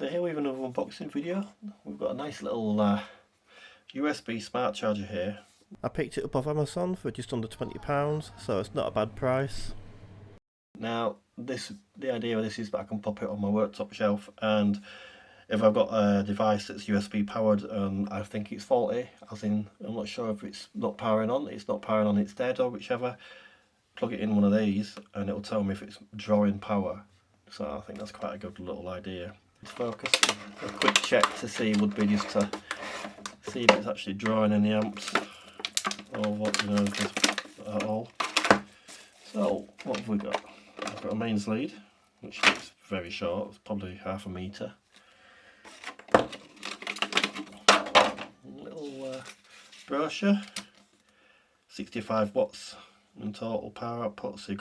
So here we have another unboxing video. We've got a nice little USB smart charger here. I picked it up off Amazon for just under £20, so it's not a bad price. Now the idea of this is that I can pop it on my worktop shelf, and if I've got a device that's USB powered and I think it's faulty, as in I'm not sure if it's not powering on, it's dead or whichever, plug it in one of these and it'll tell me if it's drawing power. So I think that's quite a good little idea. Focus. A quick check to see would be just to see if it's actually drawing any amps or what, you know, at all. So what have we got? I've got a mains lead, which looks very short, it's probably ½ a metre. Little brochure, 65 watts in total power output. So you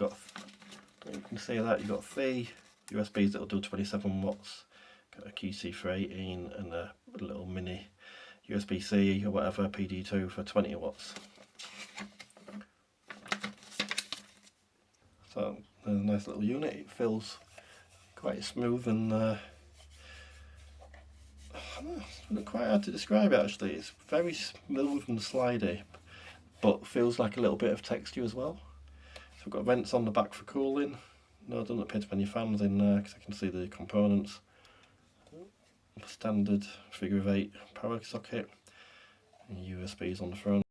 can see that you've got 3 USBs that will do 27 watts. Got a QC for 18 and a little mini USB-C or whatever PD2 for 20 watts. So there's a nice little unit. It feels quite smooth and it's quite hard to describe it actually. It's very smooth and slidey, but feels like a little bit of texture as well. So we've got vents on the back for cooling. No, there doesn't appear to be any fans in there because I can see the components. Standard figure of 8 power socket and USBs on the front.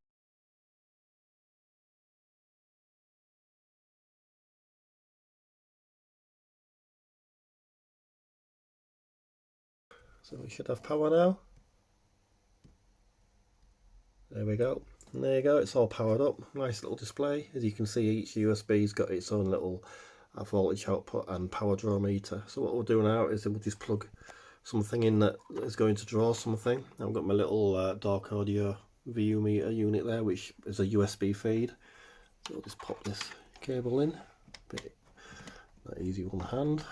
So we should have power now. There we go. And there you go, it's all powered up. Nice little display. As you can see, each USB's got its own little voltage output and power draw meter. So what we'll do now is we'll just plug something in that is going to draw something. I've got my little Dark Audio VU meter unit there, which is a USB feed. So I'll just pop this cable in. Bit not easy with one hand.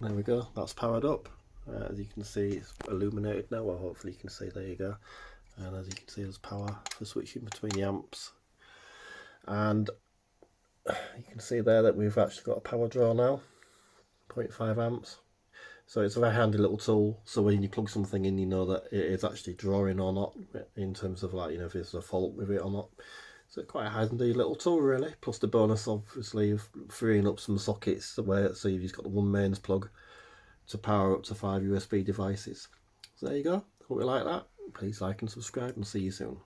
There we go, that's powered up. As you can see, it's illuminated now. Well, hopefully you can see, there you go. And as you can see, there's power for switching between the amps. And you can see there that we've actually got a power draw now, 0.5 amps. So it's a very handy little tool, so when you plug something in, you know that it is actually drawing or not, in terms of, like, you know, if there's a fault with it or not. So quite a handy little tool really, plus the bonus obviously of freeing up some sockets, so you've just got the one mains plug to power up to 5 USB devices. So there you go, hope you like that. Please like and subscribe and see you soon.